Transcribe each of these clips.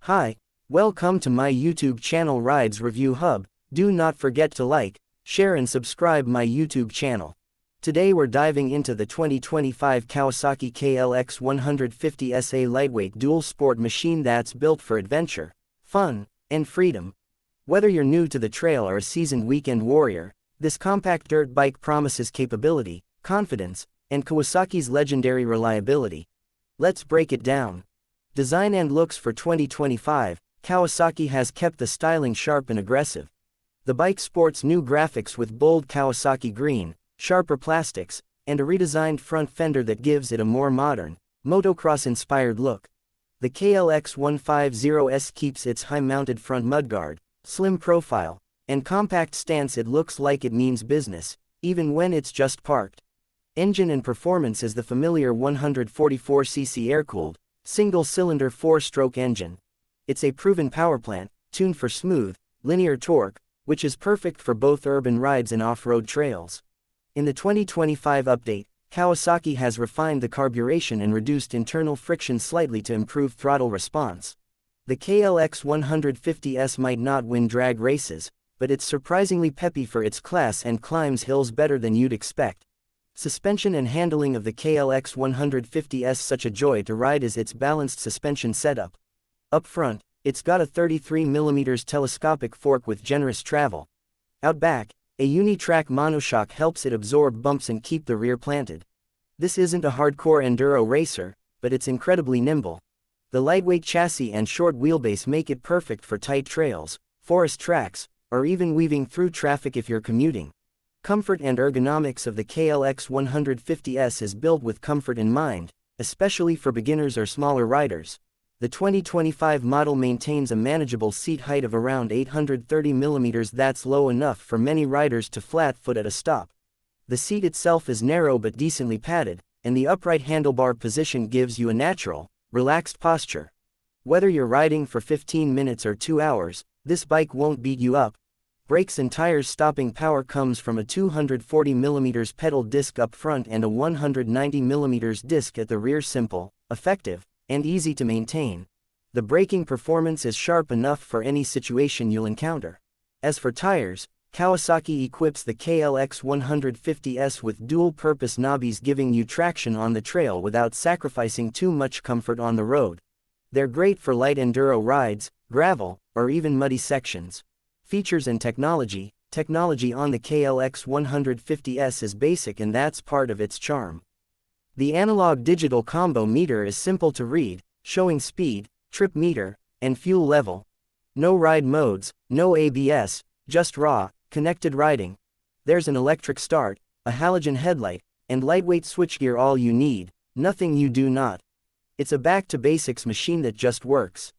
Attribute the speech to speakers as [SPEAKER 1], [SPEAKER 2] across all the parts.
[SPEAKER 1] Hi, welcome to my YouTube channel Rides Review Hub. Do not forget to like, share and subscribe my YouTube channel. Today we're diving into the 2025 Kawasaki KLX150S, a lightweight dual sport machine that's built for adventure, fun, and freedom. Whether you're new to the trail or a seasoned weekend warrior, this compact dirt bike promises capability, confidence, and Kawasaki's legendary reliability. Let's break it down. Design and looks for 2025, Kawasaki has kept the styling sharp and aggressive. The bike sports new graphics with bold Kawasaki green, sharper plastics, and a redesigned front fender that gives it a more modern, motocross-inspired look. The KLX150S keeps its high-mounted front mudguard, slim profile, and compact stance. It looks like it means business, even when it's just parked. Engine and performance is the familiar 144cc air-cooled, single-cylinder 4-stroke engine. It's a proven powerplant, tuned for smooth, linear torque, which is perfect for both urban rides and off-road trails. In the 2025 update, Kawasaki has refined the carburation and reduced internal friction slightly to improve throttle response. The KLX150S might not win drag races, but it's surprisingly peppy for its class and climbs hills better than you'd expect. Suspension and handling of the KLX150S. Such a joy to ride is its balanced suspension setup. Up front, it's got a 33mm telescopic fork with generous travel. Out back, a uni-track monoshock helps it absorb bumps and keep the rear planted. This isn't a hardcore enduro racer, but it's incredibly nimble. The lightweight chassis and short wheelbase make it perfect for tight trails, forest tracks, or even weaving through traffic if you're commuting. Comfort and ergonomics of the KLX150S is built with comfort in mind, especially for beginners or smaller riders. The 2025 model maintains a manageable seat height of around 830mm. That's low enough for many riders to flat foot at a stop. The seat itself is narrow but decently padded, and the upright handlebar position gives you a natural, relaxed posture. Whether you're riding for 15 minutes or 2 hours, this bike won't beat you up. Brakes and tires stopping power comes from a 240mm pedal disc up front and a 190mm disc at the rear. Simple, effective, and easy to maintain. The braking performance is sharp enough for any situation you'll encounter. As for tires, Kawasaki equips the KLX150S with dual-purpose knobbies, giving you traction on the trail without sacrificing too much comfort on the road. They're great for light enduro rides, gravel, or even muddy sections. Features and technology. Technology on the KLX150S is basic, and that's part of its charm. The analog-digital combo meter is simple to read, showing speed, trip meter, and fuel level. No ride modes, no ABS, just raw, connected riding. There's an electric start, a halogen headlight, and lightweight switchgear. All you need, nothing you do not. It's a back-to-basics machine that just works.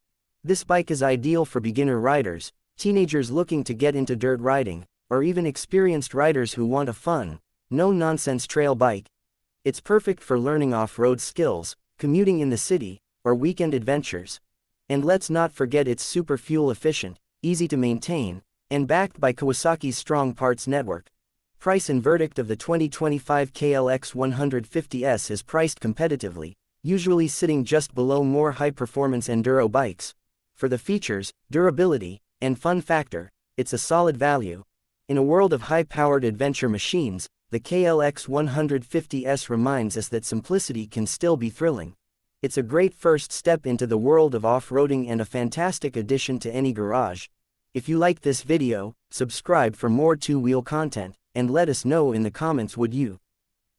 [SPEAKER 1] This bike is ideal for beginner riders, teenagers looking to get into dirt riding, or even experienced riders who want a fun, no-nonsense trail bike. It's perfect for learning off-road skills, commuting in the city, or weekend adventures. And let's not forget it's super fuel efficient, easy to maintain, and backed by Kawasaki's strong parts network. Price and verdict of the 2025 KLX150S is priced competitively, usually sitting just below more high-performance enduro bikes. For the features, durability, and fun factor, it's a solid value. In a world of high-powered adventure machines, the KLX150S reminds us that simplicity can still be thrilling. It's a great first step into the world of off-roading and a fantastic addition to any garage. If you liked this video, subscribe for more two-wheel content, and let us know in the comments, would you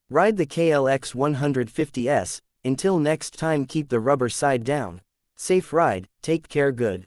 [SPEAKER 1] ride the KLX150S? Until next time, keep the rubber side down. Safe ride, take care, good.